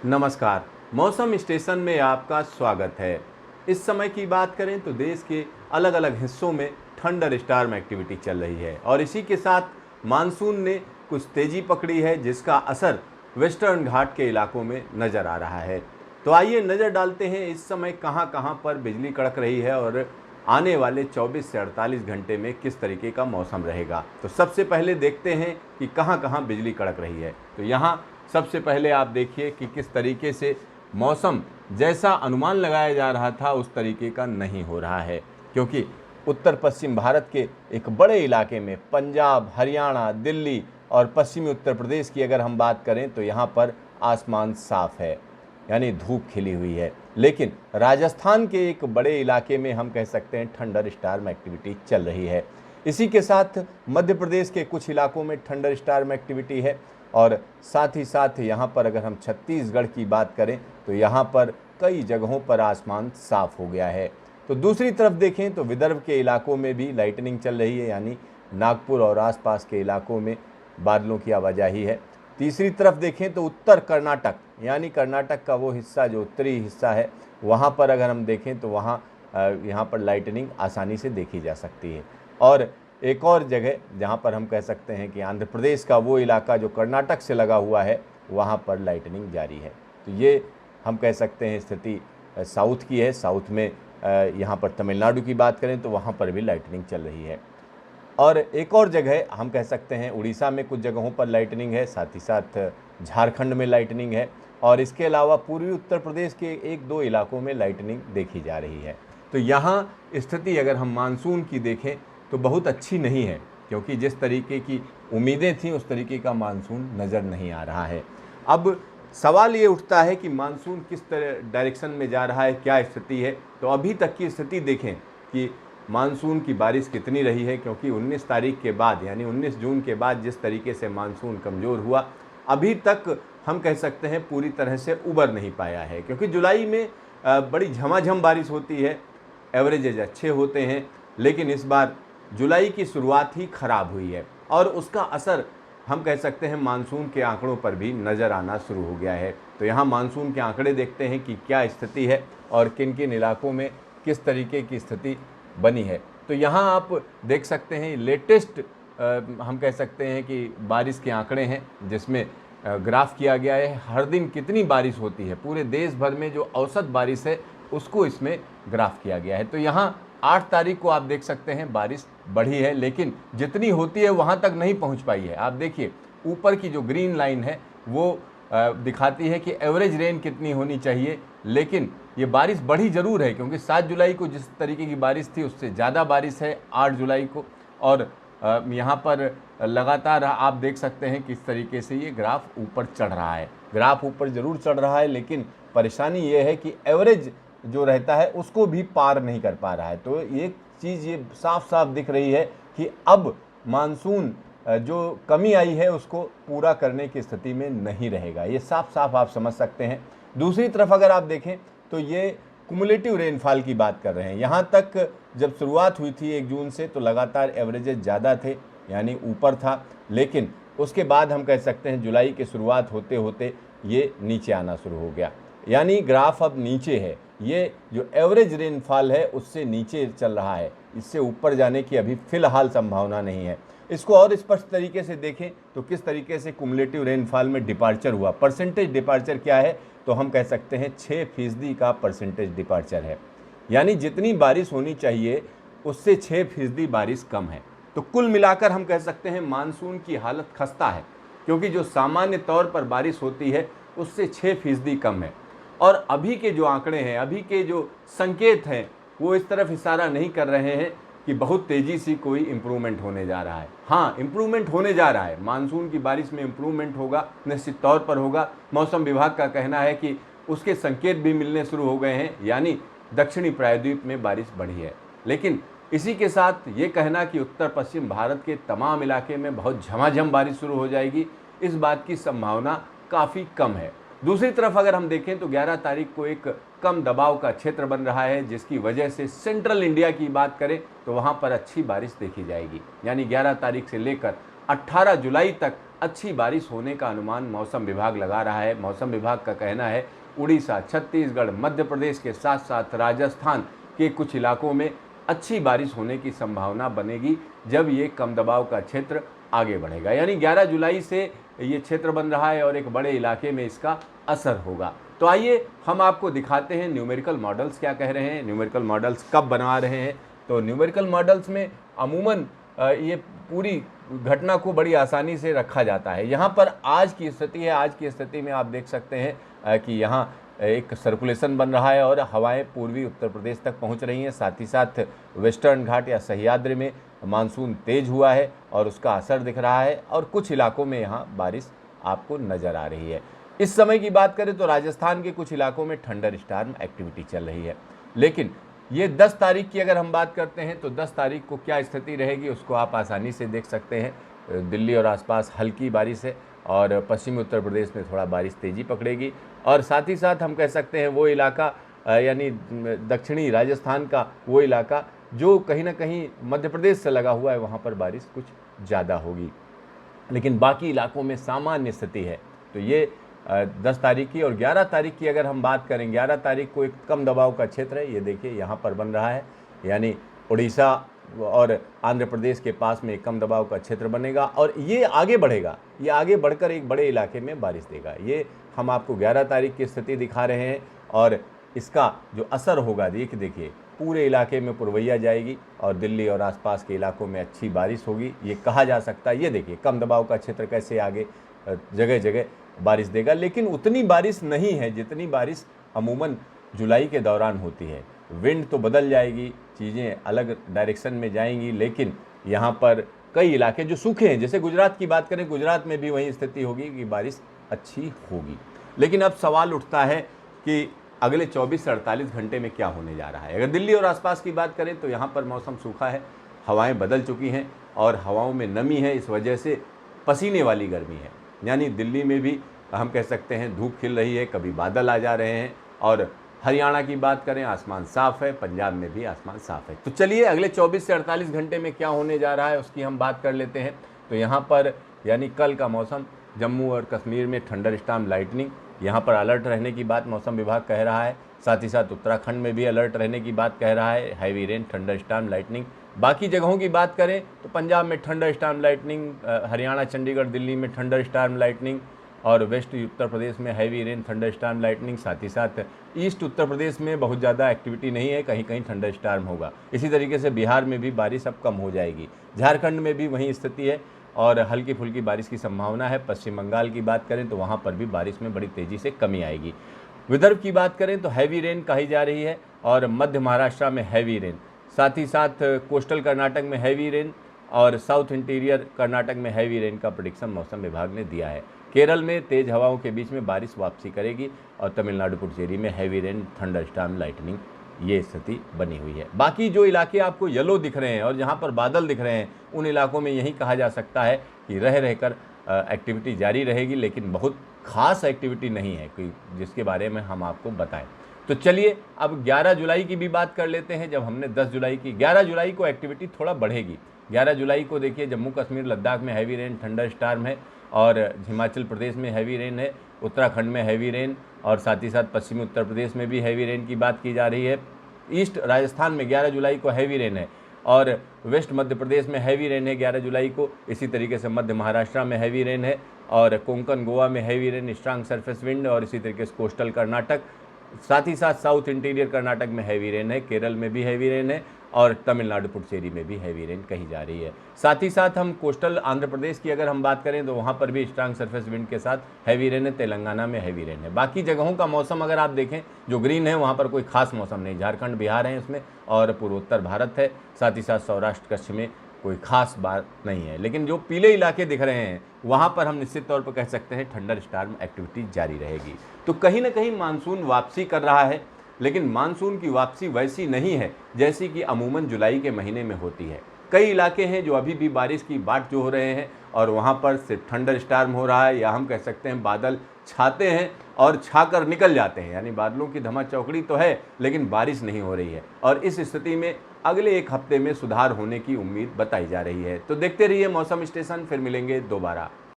नमस्कार। मौसम स्टेशन में आपका स्वागत है। इस समय की बात करें तो देश के अलग अलग हिस्सों में थंडर स्टॉर्म एक्टिविटी चल रही है और इसी के साथ मानसून ने कुछ तेज़ी पकड़ी है, जिसका असर वेस्टर्न घाट के इलाकों में नज़र आ रहा है। तो आइए नज़र डालते हैं इस समय कहां कहां पर बिजली कड़क रही है और आने वाले 24 से 48 घंटे में किस तरीके का मौसम रहेगा। तो सबसे पहले देखते हैं कि कहां कहां बिजली कड़क रही है। तो यहाँ सबसे पहले आप देखिए कि किस तरीके से मौसम जैसा अनुमान लगाया जा रहा था उस तरीके का नहीं हो रहा है, क्योंकि उत्तर पश्चिम भारत के एक बड़े इलाके में पंजाब, हरियाणा, दिल्ली और पश्चिमी उत्तर प्रदेश की अगर हम बात करें तो यहाँ पर आसमान साफ है, यानी धूप खिली हुई है। लेकिन राजस्थान के एक बड़े इलाके में हम कह सकते हैं थंडर स्टॉर्म एक्टिविटी चल रही है। इसी के साथ मध्य प्रदेश के कुछ इलाकों में थंडर स्टॉर्म एक्टिविटी है और साथ ही साथ यहाँ पर अगर हम छत्तीसगढ़ की बात करें तो यहाँ पर कई जगहों पर आसमान साफ हो गया है। तो दूसरी तरफ देखें तो विदर्भ के इलाकों में भी लाइटनिंग चल रही है, यानी नागपुर और आसपास के इलाकों में बादलों की आवाजाही है। तीसरी तरफ देखें तो उत्तर कर्नाटक, यानी कर्नाटक का वो हिस्सा जो उत्तरी हिस्सा है, वहाँ पर अगर हम देखें तो वहाँ यहाँ पर लाइटनिंग आसानी से देखी जा सकती है। और एक और जगह जहाँ पर हम कह सकते हैं कि आंध्र प्रदेश का वो इलाका जो कर्नाटक से लगा हुआ है, वहाँ पर लाइटनिंग जारी है। तो ये हम कह सकते हैं स्थिति साउथ की है। साउथ में यहाँ पर तमिलनाडु की बात करें तो वहाँ पर भी लाइटनिंग चल रही है। और एक और जगह हम कह सकते हैं उड़ीसा में कुछ जगहों पर लाइटनिंग है, साथ ही साथ झारखंड में लाइटनिंग है और इसके अलावा पूर्वी उत्तर प्रदेश के एक दो इलाकों में लाइटनिंग देखी जा रही है। तो यहाँ स्थिति अगर हम मानसून की देखें तो बहुत अच्छी नहीं है, क्योंकि जिस तरीके की उम्मीदें थीं उस तरीके का मानसून नज़र नहीं आ रहा है। अब सवाल ये उठता है कि मानसून किस तरह डायरेक्शन में जा रहा है, क्या स्थिति है। तो अभी तक की स्थिति देखें कि मानसून की बारिश कितनी रही है, क्योंकि 19 तारीख के बाद यानी 19 जून के बाद जिस तरीके से मानसून कमज़ोर हुआ, अभी तक हम कह सकते हैं पूरी तरह से उबर नहीं पाया है। क्योंकि जुलाई में बड़ी झमाझम बारिश होती है, एवरेजेज अच्छे होते हैं, लेकिन इस बार जुलाई की शुरुआत ही खराब हुई है और उसका असर हम कह सकते हैं मानसून के आंकड़ों पर भी नज़र आना शुरू हो गया है। तो यहाँ मानसून के आंकड़े देखते हैं कि क्या स्थिति है और किन किन इलाकों में किस तरीके की स्थिति बनी है। तो यहाँ आप देख सकते हैं लेटेस्ट हम कह सकते हैं कि बारिश के आंकड़े हैं, जिसमें ग्राफ किया गया है हर दिन कितनी बारिश होती है, पूरे देश भर में जो औसत बारिश है उसको इसमें ग्राफ किया गया है। तो यहाँ 8 तारीख को आप देख सकते हैं बारिश बढ़ी है, लेकिन जितनी होती है वहाँ तक नहीं पहुँच पाई है। आप देखिए ऊपर की जो ग्रीन लाइन है वो दिखाती है कि एवरेज रेन कितनी होनी चाहिए, लेकिन ये बारिश बढ़ी ज़रूर है, क्योंकि 7 जुलाई को जिस तरीके की बारिश थी उससे ज़्यादा बारिश है 8 जुलाई को। और यहाँ पर लगातार आप देख सकते हैं किस तरीके से ये ग्राफ ऊपर चढ़ रहा है। ग्राफ ऊपर ज़रूर चढ़ रहा है, लेकिन परेशानी ये है कि एवरेज जो रहता है उसको भी पार नहीं कर पा रहा है। तो एक चीज़ ये साफ साफ दिख रही है कि अब मानसून जो कमी आई है उसको पूरा करने की स्थिति में नहीं रहेगा, ये साफ साफ आप समझ सकते हैं। दूसरी तरफ अगर आप देखें तो ये कुमुलेटिव रेनफॉल की बात कर रहे हैं। यहाँ तक जब शुरुआत हुई थी 1 जून से तो लगातार एवरेजेस ज़्यादा थे, यानी ऊपर था, लेकिन उसके बाद हम कह सकते हैं जुलाई की शुरुआत होते होते ये नीचे आना शुरू हो गया, यानी ग्राफ अब नीचे है। ये जो एवरेज रेनफॉल है उससे नीचे चल रहा है, इससे ऊपर जाने की अभी फ़िलहाल संभावना नहीं है। इसको और स्पष्ट तरीके से देखें तो किस तरीके से कुमुलेटिव रेनफॉल में डिपार्चर हुआ, परसेंटेज डिपार्चर क्या है, तो हम कह सकते हैं 6% का परसेंटेज डिपार्चर है, यानी जितनी बारिश होनी चाहिए उससे 6% बारिश कम है। तो कुल मिलाकर हम कह सकते हैं मानसून की हालत खस्ता है, क्योंकि जो सामान्य तौर पर बारिश होती है उससे 6% कम है। और अभी के जो आंकड़े हैं, अभी के जो संकेत हैं, वो इस तरफ इशारा नहीं कर रहे हैं कि बहुत तेज़ी से कोई इम्प्रूवमेंट होने जा रहा है। हाँ, इम्प्रूवमेंट होने जा रहा है, मानसून की बारिश में इम्प्रूवमेंट होगा, निश्चित तौर पर होगा। मौसम विभाग का कहना है कि उसके संकेत भी मिलने शुरू हो गए हैं, यानी दक्षिणी प्रायद्वीप में बारिश बढ़ी है। लेकिन इसी के साथ ये कहना कि उत्तर पश्चिम भारत के तमाम इलाके में बहुत झमाझम बारिश शुरू हो जाएगी, इस बात की संभावना काफ़ी कम है। दूसरी तरफ अगर हम देखें तो 11 तारीख को एक कम दबाव का क्षेत्र बन रहा है, जिसकी वजह से सेंट्रल इंडिया की बात करें तो वहाँ पर अच्छी बारिश देखी जाएगी, यानी 11 तारीख से लेकर 18 जुलाई तक अच्छी बारिश होने का अनुमान मौसम विभाग लगा रहा है। मौसम विभाग का कहना है उड़ीसा, छत्तीसगढ़, मध्य प्रदेश के साथ साथ राजस्थान के कुछ इलाकों में अच्छी बारिश होने की संभावना बनेगी जब ये कम दबाव का क्षेत्र आगे बढ़ेगा। यानी 11 जुलाई से ये क्षेत्र बन रहा है और एक बड़े इलाके में इसका असर होगा। तो आइए हम आपको दिखाते हैं न्यूमेरिकल मॉडल्स क्या कह रहे हैं, न्यूमेरिकल मॉडल्स कब बना रहे हैं। तो न्यूमेरिकल मॉडल्स में अमूमन ये पूरी घटना को बड़ी आसानी से रखा जाता है। यहाँ पर आज की स्थिति है, आज की स्थिति में आप देख सकते हैं कि यहाँ एक सर्कुलेशन बन रहा है और हवाएं पूर्वी उत्तर प्रदेश तक पहुँच रही हैं। साथ ही साथ वेस्टर्न घाट या सह्याद्री में मानसून तेज हुआ है और उसका असर दिख रहा है और कुछ इलाकों में यहाँ बारिश आपको नज़र आ रही है। इस समय की बात करें तो राजस्थान के कुछ इलाकों में थंडर स्टॉर्म एक्टिविटी चल रही है। लेकिन ये 10 तारीख की अगर हम बात करते हैं तो 10 तारीख को क्या स्थिति रहेगी उसको आप आसानी से देख सकते हैं। दिल्ली और आसपास हल्की बारिश है और पश्चिमी उत्तर प्रदेश में थोड़ा बारिश तेज़ी पकड़ेगी और साथ ही साथ हम कह सकते हैं वो इलाका यानी दक्षिणी राजस्थान का वो इलाका जो कहीं ना कहीं मध्य प्रदेश से लगा हुआ है, वहाँ पर बारिश कुछ ज़्यादा होगी। लेकिन बाकी इलाकों में सामान्य स्थिति है। तो ये 10 तारीख की और 11 तारीख की अगर हम बात करें, 11 तारीख को एक कम दबाव का क्षेत्र है, ये देखिए यहाँ पर बन रहा है, यानी उड़ीसा और आंध्र प्रदेश के पास में एक कम दबाव का क्षेत्र बनेगा और ये आगे बढ़ेगा, ये आगे बढ़कर एक बड़े इलाके में बारिश देगा। ये हम आपको 11 तारीख की स्थिति दिखा रहे हैं और इसका जो असर होगा देखिए पूरे इलाके में पुरवैया जाएगी और दिल्ली और आसपास के इलाकों में अच्छी बारिश होगी, ये कहा जा सकता है। ये देखिए कम दबाव का क्षेत्र कैसे आगे जगह जगह बारिश देगा, लेकिन उतनी बारिश नहीं है जितनी बारिश अमूमन जुलाई के दौरान होती है। विंड तो बदल जाएगी, चीज़ें अलग डायरेक्शन में जाएंगी, लेकिन यहाँ पर कई इलाके जो सूखे हैं, जैसे गुजरात की बात करें, गुजरात में भी वही स्थिति होगी कि बारिश अच्छी होगी। लेकिन अब सवाल उठता है कि अगले 24 से 48 घंटे में क्या होने जा रहा है। अगर दिल्ली और आसपास की बात करें तो यहाँ पर मौसम सूखा है, हवाएं बदल चुकी हैं और हवाओं में नमी है, इस वजह से पसीने वाली गर्मी है। यानी दिल्ली में भी हम कह सकते हैं धूप खिल रही है, कभी बादल आ जा रहे हैं और हरियाणा की बात करें आसमान साफ़ है, पंजाब में भी आसमान साफ़ है। तो चलिए अगले 24 से 48 घंटे में क्या होने जा रहा है उसकी हम बात कर लेते हैं। तो यहाँ पर यानी कल का मौसम, जम्मू और कश्मीर में थंडर स्टॉर्म लाइटनिंग, यहाँ पर अलर्ट रहने की बात मौसम विभाग कह रहा है। साथ ही साथ उत्तराखंड में भी अलर्ट रहने की बात कह रहा है, heavy rain, thunder storm lightning. बाकी जगहों की बात करें तो पंजाब में thunder storm lightning, Haryana, Chandigarh, Delhi में थंडर स्टॉर्म लाइटनिंग और वेस्ट उत्तर प्रदेश में heavy rain, thunder storm lightning. साथ ही साथ ईस्ट उत्तर प्रदेश में बहुत ज़्यादा एक्टिविटी नहीं है, कहीं कहीं थंडर स्टॉर्म होगा। इसी तरीके से बिहार में भी बारिश अब कम हो जाएगी, झारखंड में भी वही स्थिति है और हल्की फुल्की बारिश की संभावना है। पश्चिम बंगाल की बात करें तो वहाँ पर भी बारिश में बड़ी तेज़ी से कमी आएगी। विदर्भ की बात करें तो हैवी रेन कही जा रही है और मध्य महाराष्ट्र में हैवी रेन, साथ ही साथ कोस्टल कर्नाटक में हैवी रेन और साउथ इंटीरियर कर्नाटक में हैवी रेन का प्रेडिक्शन मौसम विभाग ने दिया है। केरल में तेज़ हवाओं के बीच में बारिश वापसी करेगी और तमिलनाडु पुडुचेरी में heavy rain, thunder storm lightning, ये स्थिति बनी हुई है। बाकी जो इलाके आपको येलो दिख रहे हैं और जहाँ पर बादल दिख रहे हैं उन इलाकों में यही कहा जा सकता है कि रह रहकर एक्टिविटी जारी रहेगी, लेकिन बहुत खास एक्टिविटी नहीं है कोई जिसके बारे में हम आपको बताएं। तो चलिए अब 11 जुलाई की भी बात कर लेते हैं। जब हमने 10 जुलाई की, 11 जुलाई को एक्टिविटी थोड़ा बढ़ेगी। 11 जुलाई को देखिए जम्मू कश्मीर लद्दाख में हैवी रेन, थंडर स्टॉर्म है और हिमाचल प्रदेश में हैवी रेन है, उत्तराखंड में हैवी रेन और साथ ही साथ पश्चिमी उत्तर प्रदेश में भी हैवी रेन की बात की जा रही है। ईस्ट राजस्थान में 11 जुलाई को हैवी रेन है और वेस्ट मध्य प्रदेश में हैवी रेन है 11 जुलाई को। इसी तरीके से मध्य महाराष्ट्र में हैवी रेन है और कोंकण गोवा में heavy rain, strong surface wind और इसी तरीके से कोस्टल कर्नाटक, साथ ही साथ साउथ इंटीरियर कर्नाटक में हैवी रेन है, केरल में भी हैवी रेन है और तमिलनाडु पुडुचेरी में भी हैवी रेन कही जा रही है। साथ ही साथ हम कोस्टल आंध्र प्रदेश की अगर हम बात करें तो वहाँ पर भी स्ट्रांग सरफेस विंड के साथ हैवी रेन है, तेलंगाना में हैवी रेन है। बाकी जगहों का मौसम अगर आप देखें जो ग्रीन है वहाँ पर कोई खास मौसम नहीं, झारखंड, बिहार है इसमें और पूर्वोत्तर भारत है, साथ ही साथ सौराष्ट्र, कच्छ में कोई खास बात नहीं है। लेकिन जो पीले इलाके दिख रहे हैं वहाँ पर हम निश्चित तौर पर कह सकते हैं थंडर स्टॉर्म एक्टिविटी जारी रहेगी। तो कहीं ना कहीं मानसून वापसी कर रहा है, लेकिन मानसून की वापसी वैसी नहीं है जैसी कि अमूमन जुलाई के महीने में होती है। कई इलाके हैं जो अभी भी बारिश की बाट जो हो रहे हैं और वहाँ पर सिर्फ थंडर स्टॉर्म हो रहा है या हम कह सकते हैं बादल छाते हैं और छाकर निकल जाते हैं, यानी बादलों की धमा चौकड़ी तो है लेकिन बारिश नहीं हो रही है। और इस स्थिति में अगले एक हफ्ते में सुधार होने की उम्मीद बताई जा रही है। तो देखते रहिए मौसम स्टेशन, फिर मिलेंगे दोबारा।